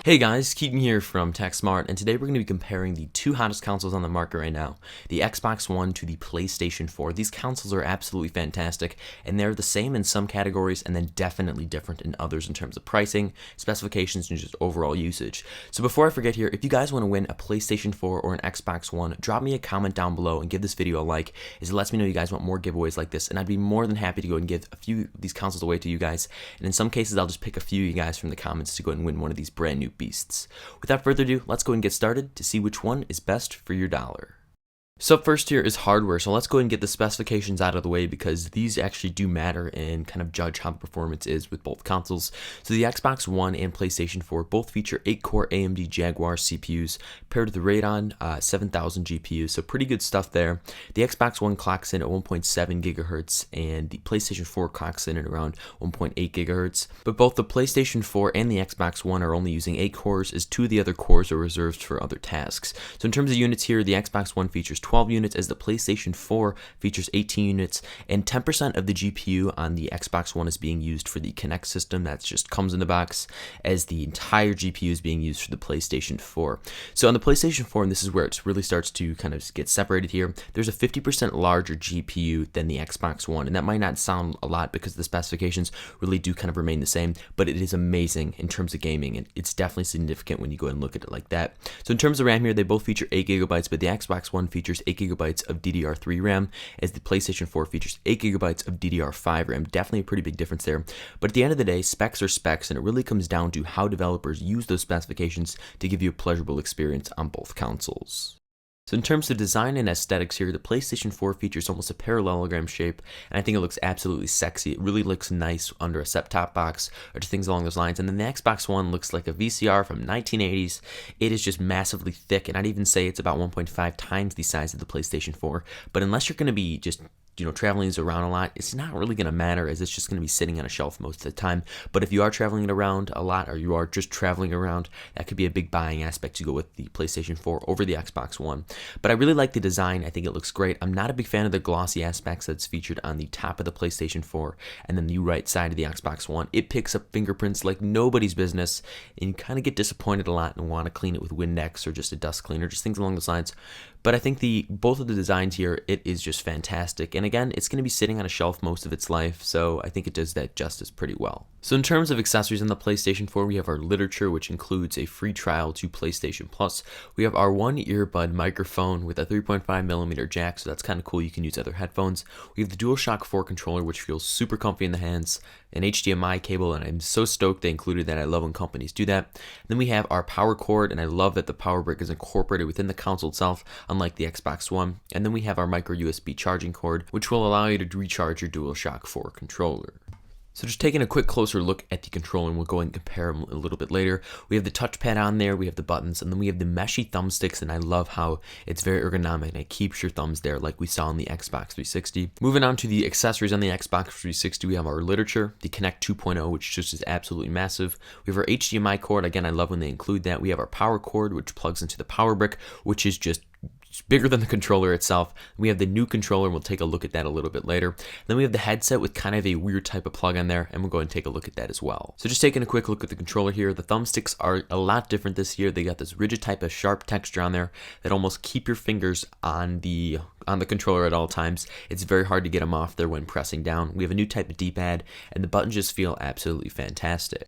Hey guys, Keaton here from TechSmart, and today we're going to be comparing the two hottest consoles on the market right now, the Xbox One to the PlayStation 4. These consoles are absolutely fantastic, and they're the same in some categories and then definitely different in others in terms of pricing, specifications, and just overall usage. So before I forget here, if you guys want to win a PlayStation 4 or an Xbox One, drop me a comment down below and give this video a like, as it lets me know you guys want more giveaways like this, and I'd be more than happy to go and give a few of these consoles away to you guys, and in some cases I'll just pick a few of you guys from the comments to go and win one of these brand new beasts. Without further ado, let's go and get started to see which one is best for your dollar. So up first here is hardware, so let's go ahead and get the specifications out of the way because these actually do matter and kind of judge how the performance is with both consoles. So the Xbox One and PlayStation 4 both feature 8-core AMD Jaguar CPUs paired with the Radeon 7000 GPU, so pretty good stuff there. The Xbox One clocks in at 1.7 GHz and the PlayStation 4 clocks in at around 1.8 GHz, but both the PlayStation 4 and the Xbox One are only using 8 cores as 2 of the other cores are reserved for other tasks. So in terms of units here, the Xbox One features 12 units as the PlayStation 4 features 18 units, and 10% of the GPU on the Xbox One is being used for the Kinect system that just comes in the box, as the entire GPU is being used for the PlayStation 4. So on the PlayStation 4, and this is where it really starts to kind of get separated here, there's a 50% larger GPU than the Xbox One, and that might not sound a lot because the specifications really do kind of remain the same, but it is amazing in terms of gaming, and it's definitely significant when you go and look at it like that. So in terms of RAM here, they both feature 8 gigabytes, but the Xbox One features 8 gigabytes of DDR3 RAM, as the PlayStation 4 features 8 gigabytes of DDR5 RAM. Definitely a pretty big difference there. But at the end of the day, specs are specs, and it really comes down to how developers use those specifications to give you a pleasurable experience on both consoles. So in terms of design and aesthetics here, the PlayStation 4 features almost a parallelogram shape, and I think it looks absolutely sexy. It really looks nice under a set-top box or things along those lines. And then the Xbox One looks like a VCR from 1980s. It is just massively thick, and I'd even say it's about 1.5 times the size of the PlayStation 4. But unless you're going to be just traveling these around a lot, it's not really going to matter, as it's just going to be sitting on a shelf most of the time. But if you are traveling it around a lot, or you are just traveling around, that could be a big buying aspect to go with the PlayStation 4 over the Xbox One. But I really like the design. I think it looks great. I'm not a big fan of the glossy aspects that's featured on the top of the PlayStation 4 and then the right side of the Xbox One. It picks up fingerprints like nobody's business, and you kind of get disappointed a lot and want to clean it with Windex or just a dust cleaner, just things along those lines. But I think both of the designs here, it is just fantastic. And again, it's going to be sitting on a shelf most of its life, so I think it does that justice pretty well. So in terms of accessories on the PlayStation 4, we have our literature, which includes a free trial to PlayStation Plus. We have our one earbud microphone with a 3.5mm jack, so that's kind of cool. You can use other headphones. We have the DualShock 4 controller, which feels super comfy in the hands, an HDMI cable, and I'm so stoked they included that. I love when companies do that. Then we have our power cord, and I love that the power brick is incorporated within the console itself, unlike the Xbox One. And then we have our micro USB charging cord, which will allow you to recharge your DualShock 4 controller. So just taking a quick closer look at the controller, and we'll go and compare them a little bit later. We have the touchpad on there, we have the buttons, and then we have the meshy thumbsticks, and I love how it's very ergonomic and it keeps your thumbs there like we saw on the Xbox 360. Moving on to the accessories on the Xbox 360, we have our literature, the Kinect 2.0, which just is absolutely massive. We have our HDMI cord, again, I love when they include that. We have our power cord, which plugs into the power brick, which is just bigger than the controller itself. We have the new controller, and we'll take a look at that a little bit later. Then we have the headset with kind of a weird type of plug on there, and we'll go and take a look at that as well. So just taking a quick look at the controller here, the thumbsticks are a lot different this year. They got this rigid type of sharp texture on there that almost keep your fingers on the controller at all times. It's very hard to get them off there when pressing down. We have a new type of D-pad, and the buttons just feel absolutely fantastic.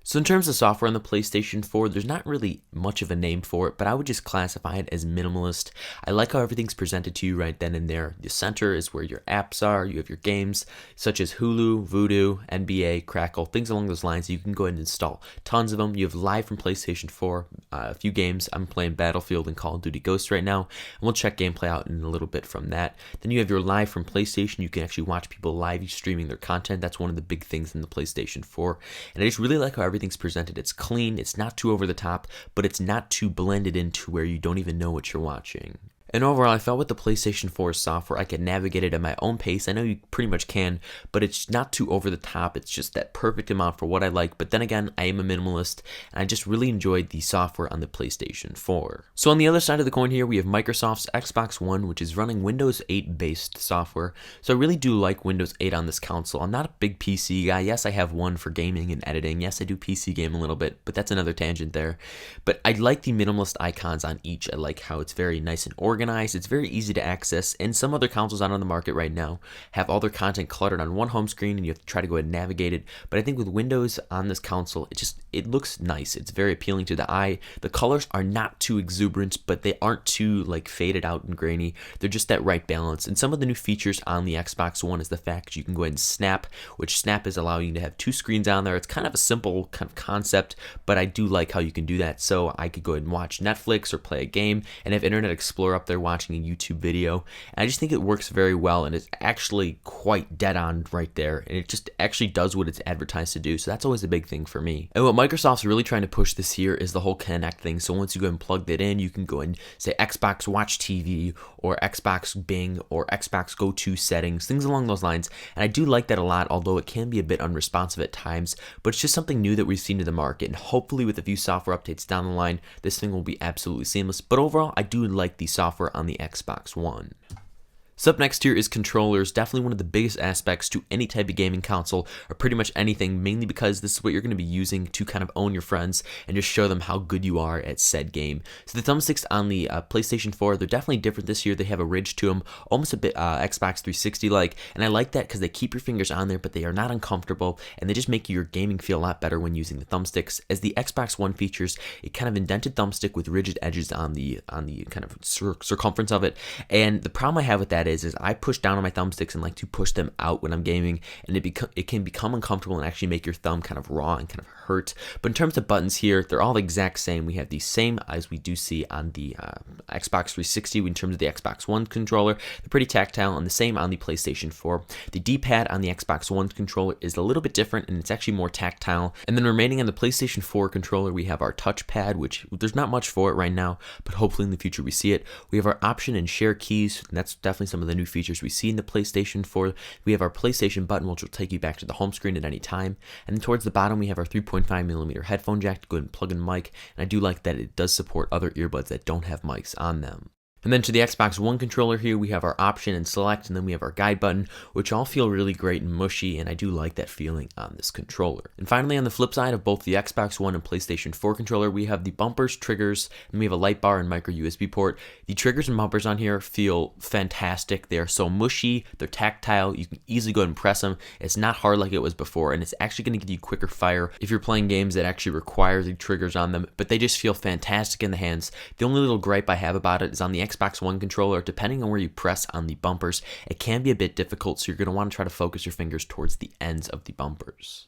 So in terms of software on the PlayStation 4, there's not really much of a name for it, but I would just classify it as minimalist. I like how everything's presented to you right then and there. The center is where your apps are. You have your games such as Hulu, Vudu, NBA, Crackle, things along those lines. You can go ahead and install tons of them. You have live from PlayStation 4, a few games. I'm playing Battlefield and Call of Duty Ghosts right now, and we'll check gameplay out in a little bit from that. Then you have your live from PlayStation. You can actually watch people live streaming their content. That's one of the big things in the PlayStation 4, and I just really like how everything's presented. It's clean, it's not too over the top, but it's not too blended into where you don't even know what you're watching. And overall, I felt with the PlayStation 4 software, I could navigate it at my own pace. I know you pretty much can, but it's not too over the top. It's just that perfect amount for what I like. But then again, I am a minimalist, and I just really enjoyed the software on the PlayStation 4. So on the other side of the coin here, we have Microsoft's Xbox One, which is running Windows 8 based software. So I really do like Windows 8 on this console. I'm not a big PC guy. Yes, I have one for gaming and editing. Yes, I do PC game a little bit, but that's another tangent there. But I like the minimalist icons on each. I like how it's very nice and organized. It's very easy to access, and some other consoles out on the market right now have all their content cluttered on one home screen and you have to try to go ahead and navigate it. But I think with Windows on this console, it looks nice. It's very appealing to the eye. The colors are not too exuberant, but they aren't too like faded out and grainy. They're just that right balance. And some of the new features on the Xbox One is the fact you can go ahead and snap, which snap is allowing you to have two screens on there. It's kind of a simple kind of concept, but I do like how you can do that. So I could go ahead and watch Netflix or play a game and have Internet Explorer up there watching a YouTube video. And I just think it works very well, and it's actually quite dead on right there, and it just actually does what it's advertised to do. So that's always a big thing for me. And what Microsoft's really trying to push this year is the whole Kinect thing. So once you go and plug that in, you can go and say Xbox Watch TV or Xbox Bing or Xbox Go To settings, things along those lines. And I do like that a lot, although it can be a bit unresponsive at times, but it's just something new that we've seen in the market, and hopefully with a few software updates down the line, this thing will be absolutely seamless. But overall, I do like the software on the Xbox One. So up next here is controllers, definitely one of the biggest aspects to any type of gaming console, or pretty much anything, mainly because this is what you're going to be using to kind of own your friends and just show them how good you are at said game. So the thumbsticks on the PlayStation 4, they're definitely different this year. They have a ridge to them, almost a bit Xbox 360-like, and I like that because they keep your fingers on there, but they are not uncomfortable, and they just make your gaming feel a lot better when using the thumbsticks. As the Xbox One features a kind of indented thumbstick with rigid edges on the kind of circumference of it, and the problem I have with that is I push down on my thumbsticks and like to push them out when I'm gaming, and it can become uncomfortable and actually make your thumb kind of raw and kind of hurt. But in terms of buttons here, they're all the exact same. We have the same as we do see on the Xbox 360 in terms of the Xbox One controller. They're pretty tactile, and the same on the PlayStation 4. The D-pad on the Xbox One controller is a little bit different, and it's actually more tactile. And then remaining on the PlayStation 4 controller, we have our touchpad, which there's not much for it right now, but hopefully in the future we see it. We have our option and share keys, and that's definitely some of the new features we see in the PlayStation 4. We have our PlayStation button, which will take you back to the home screen at any time. And then towards the bottom, we have our 3.5mm headphone jack to go ahead and plug in mic. And I do like that it does support other earbuds that don't have mics on them. And then to the Xbox One controller here, we have our option and select, and then we have our guide button, which all feel really great and mushy, and I do like that feeling on this controller. And finally, on the flip side of both the Xbox One and PlayStation 4 controller, we have the bumpers, triggers, and we have a light bar and micro USB port. The triggers and bumpers on here feel fantastic. They are so mushy, they're tactile, you can easily go ahead and press them. It's not hard like it was before, and it's actually going to give you quicker fire if you're playing games that actually require the triggers on them, but they just feel fantastic in the hands. The only little gripe I have about it is on the Xbox One controller, depending on where you press on the bumpers, it can be a bit difficult, so you're going to want to try to focus your fingers towards the ends of the bumpers.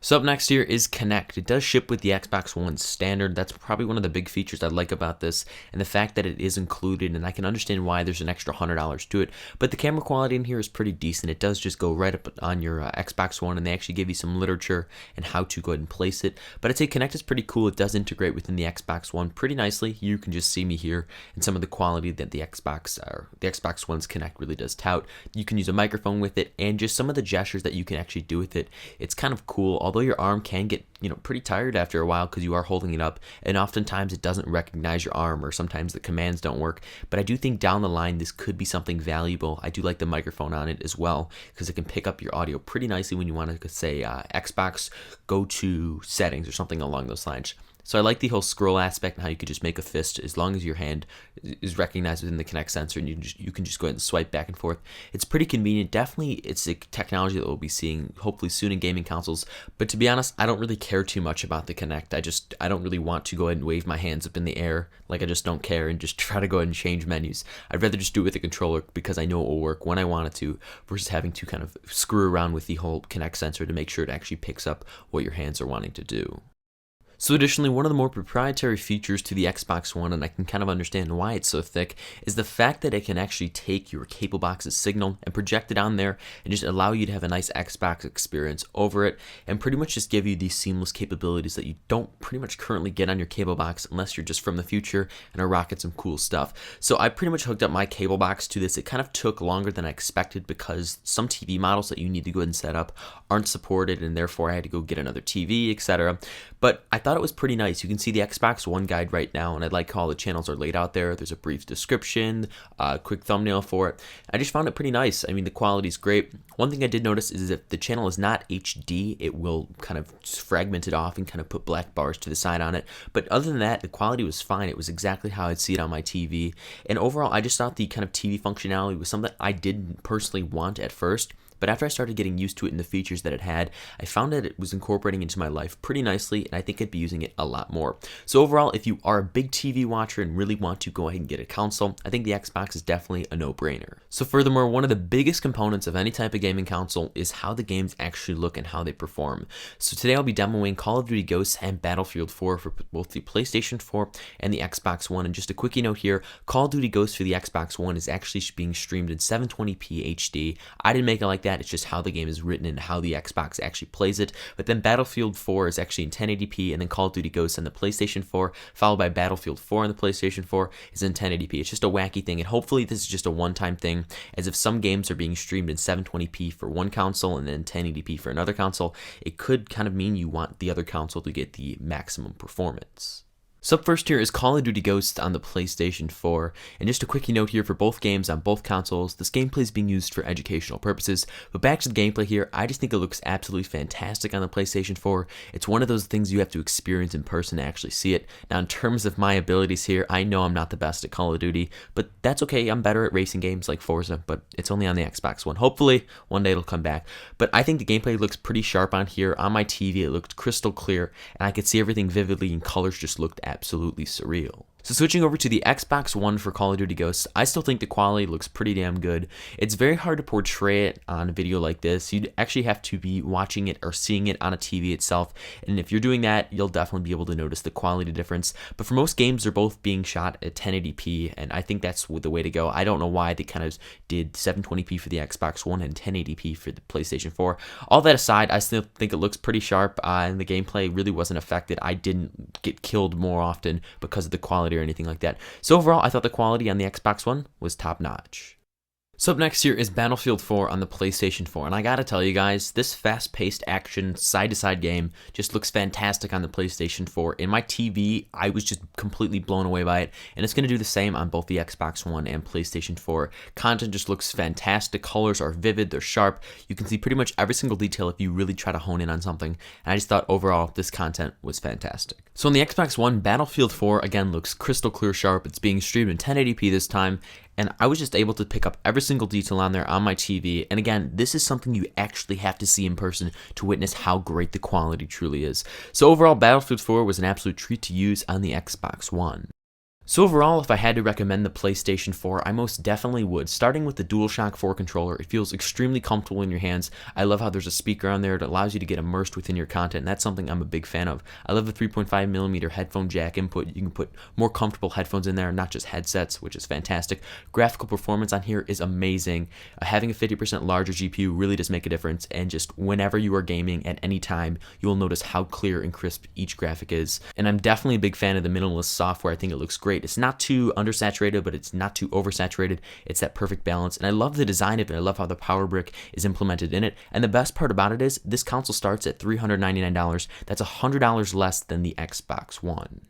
So up next here is Kinect. It does ship with the Xbox One standard. That's probably one of the big features I like about this, and the fact that it is included, and I can understand why there's an extra $100 to it, but the camera quality in here is pretty decent. It does just go right up on your Xbox One, and they actually give you some literature and how to go ahead and place it. But I'd say Kinect is pretty cool. It does integrate within the Xbox One pretty nicely. You can just see me here and some of the quality that the Xbox One's Kinect really does tout. You can use a microphone with it, and just some of the gestures that you can actually do with it. It's kind of cool, although your arm can get pretty tired after a while because you are holding it up, and oftentimes it doesn't recognize your arm, or sometimes the commands don't work. But I do think down the line this could be something valuable. I do like the microphone on it as well, because it can pick up your audio pretty nicely when you want to say Xbox Go To settings or something along those lines. So I like the whole scroll aspect and how you could just make a fist as long as your hand is recognized within the Kinect sensor, and you can just go ahead and swipe back and forth. It's pretty convenient. Definitely it's a technology that we'll be seeing hopefully soon in gaming consoles. But to be honest, I don't really care too much about the Kinect. I don't really want to go ahead and wave my hands up in the air. Like, I just don't care and just try to go ahead and change menus. I'd rather just do it with the controller because I know it will work when I want it to, versus having to kind of screw around with the whole Kinect sensor to make sure it actually picks up what your hands are wanting to do. So additionally, one of the more proprietary features to the Xbox One, and I can kind of understand why it's so thick, is the fact that it can actually take your cable box's signal and project it on there and just allow you to have a nice Xbox experience over it and pretty much just give you these seamless capabilities that you don't pretty much currently get on your cable box unless you're just from the future and are rocking some cool stuff. So I pretty much hooked up my cable box to this. It kind of took longer than I expected because some TV models that you need to go ahead and set up aren't supported, and therefore I had to go get another TV, etc. But I thought it was pretty nice. You can see the Xbox One guide right now, and I like how all the channels are laid out there. There's a brief description, a quick thumbnail for it. I just found it pretty nice. I mean, the quality's great. One thing I did notice is if the channel is not HD, it will kind of fragment it off and kind of put black bars to the side on it. But other than that, the quality was fine. It was exactly how I'd see it on my TV. And overall, I just thought the kind of TV functionality was something I didn't personally want at first. But after I started getting used to it and the features that it had, I found that it was incorporating into my life pretty nicely, and I think I'd be using it a lot more. So overall, if you are a big TV watcher and really want to go ahead and get a console, I think the Xbox is definitely a no-brainer. So furthermore, one of the biggest components of any type of gaming console is how the games actually look and how they perform. So today I'll be demoing Call of Duty Ghosts and Battlefield 4 for both the PlayStation 4 and the Xbox One. And just a quickie note here, Call of Duty Ghosts for the Xbox One is actually being streamed in 720p HD. I didn't make it like that. It's just how the game is written and how the Xbox actually plays it. But then Battlefield 4 is actually in 1080p, and then Call of Duty Ghosts on the PlayStation 4, followed by Battlefield 4 on the PlayStation 4, is in 1080p. It's just a wacky thing, and hopefully this is just a one-time thing, as if some games are being streamed in 720p for one console and then 1080p for another console, it could kind of mean you want the other console to get the maximum performance. So up first here is Call of Duty Ghosts on the PlayStation 4, and just a quickie note here for both games on both consoles, this gameplay is being used for educational purposes, but back to the gameplay here, I just think it looks absolutely fantastic on the PlayStation 4. It's one of those things you have to experience in person to actually see it. Now in terms of my abilities here, I know I'm not the best at Call of Duty, but that's okay, I'm better at racing games like Forza, but it's only on the Xbox One. Hopefully, one day it'll come back. But I think the gameplay looks pretty sharp on here. On my TV, it looked crystal clear, and I could see everything vividly, and colors just looked absolutely surreal. So switching over to the Xbox One for Call of Duty Ghosts, I still think the quality looks pretty damn good. It's very hard to portray it on a video like this. You'd actually have to be watching it or seeing it on a TV itself, and if you're doing that, you'll definitely be able to notice the quality difference. But for most games, they're both being shot at 1080p, and I think that's the way to go. I don't know why they kind of did 720p for the Xbox One and 1080p for the PlayStation 4. All that aside, I still think it looks pretty sharp, and the gameplay really wasn't affected. I didn't get killed more often because of the quality or anything like that. So overall, I thought the quality on the Xbox One was top notch. So up next here is Battlefield 4 on the PlayStation 4, and I gotta tell you guys, this fast-paced action side-to-side game just looks fantastic on the PlayStation 4. In my TV, I was just completely blown away by it, and it's gonna do the same on both the Xbox One and PlayStation 4. Content just looks fantastic, colors are vivid, they're sharp, you can see pretty much every single detail if you really try to hone in on something, and I just thought overall this content was fantastic. So on the Xbox One, Battlefield 4 again looks crystal clear sharp, it's being streamed in 1080p this time, and I was just able to pick up every single detail on there on my TV. And again, this is something you actually have to see in person to witness how great the quality truly is. So overall, Battlefield 4 was an absolute treat to use on the Xbox One. So overall, if I had to recommend the PlayStation 4, I most definitely would. Starting with the DualShock 4 controller, it feels extremely comfortable in your hands. I love how there's a speaker on there that allows you to get immersed within your content, and that's something I'm a big fan of. I love the 3.5mm headphone jack input. You can put more comfortable headphones in there, not just headsets, which is fantastic. Graphical performance on here is amazing. Having a 50% larger GPU really does make a difference, and just whenever you are gaming at any time, you will notice how clear and crisp each graphic is. And I'm definitely a big fan of the minimalist software. I think it looks great. It's not too undersaturated, but it's not too oversaturated. It's that perfect balance, and I love the design of it. I love how the power brick is implemented in it, and the best part about it is this console starts at $399. That's $100 less than the Xbox One.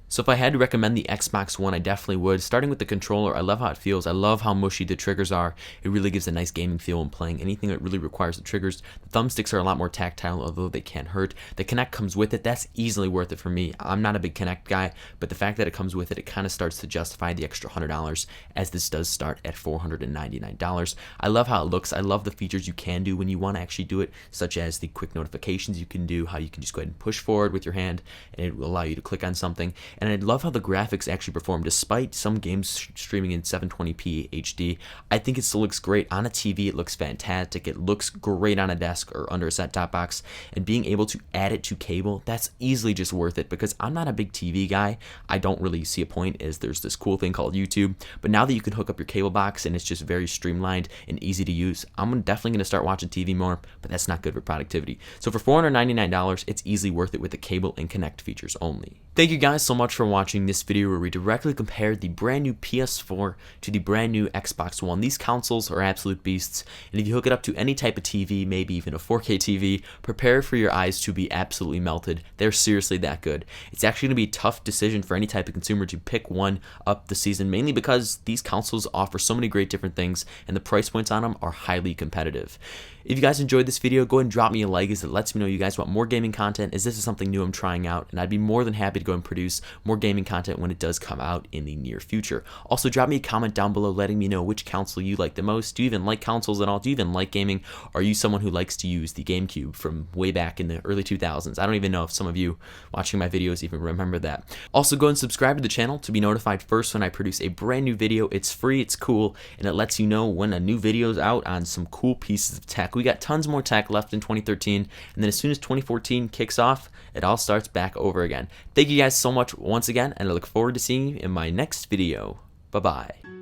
So if I had to recommend the Xbox One, I definitely would. Starting with the controller, I love how it feels. I love how mushy the triggers are. It really gives a nice gaming feel when playing anything that really requires the triggers. The thumbsticks are a lot more tactile, although they can hurt. The Kinect comes with it. That's easily worth it for me. I'm not a big Kinect guy, but the fact that it comes with it, it kind of starts to justify the extra $100, as this does start at $499. I love how it looks. I love the features you can do when you want to actually do it, such as the quick notifications you can do, how you can just go ahead and push forward with your hand, and it will allow you to click on something. and I love how the graphics actually perform despite some games streaming in 720p HD. I think it still looks great on a TV. It looks fantastic. It looks great on a desk or under a set-top box, and being able to add it to cable, that's easily just worth it, because I'm not a big TV guy. I don't really see a point, as there's this cool thing called YouTube, but now that you can hook up your cable box and it's just very streamlined and easy to use, I'm definitely going to start watching TV more, but that's not good for productivity. So for $499, it's easily worth it with the cable and connect features only. Thank you guys so much for watching this video where we directly compared the brand new PS4 to the brand new Xbox One. These consoles are absolute beasts, and if you hook it up to any type of TV, maybe even a 4K TV, prepare for your eyes to be absolutely melted. They're seriously that good. It's actually going to be a tough decision for any type of consumer to pick one up this season, mainly because these consoles offer so many great different things, and the price points on them are highly competitive. If you guys enjoyed this video, go ahead and drop me a like, as it lets me know you guys want more gaming content, as this is something new I'm trying out, and I'd be more than happy to go and produce more gaming content when it does come out in the near future. Also, drop me a comment down below letting me know which console you like the most. Do you even like consoles at all? Do you even like gaming? Are you someone who likes to use the GameCube from way back in the early 2000s? I don't even know if some of you watching my videos even remember that. Also, go and subscribe to the channel to be notified first when I produce a brand new video. It's free, it's cool, and it lets you know when a new video is out on some cool pieces of tech. We got tons more tech left in 2013, and then as soon as 2014 kicks off, it all starts back over again. Thank you guys so much once again, and I look forward to seeing you in my next video. Bye-bye.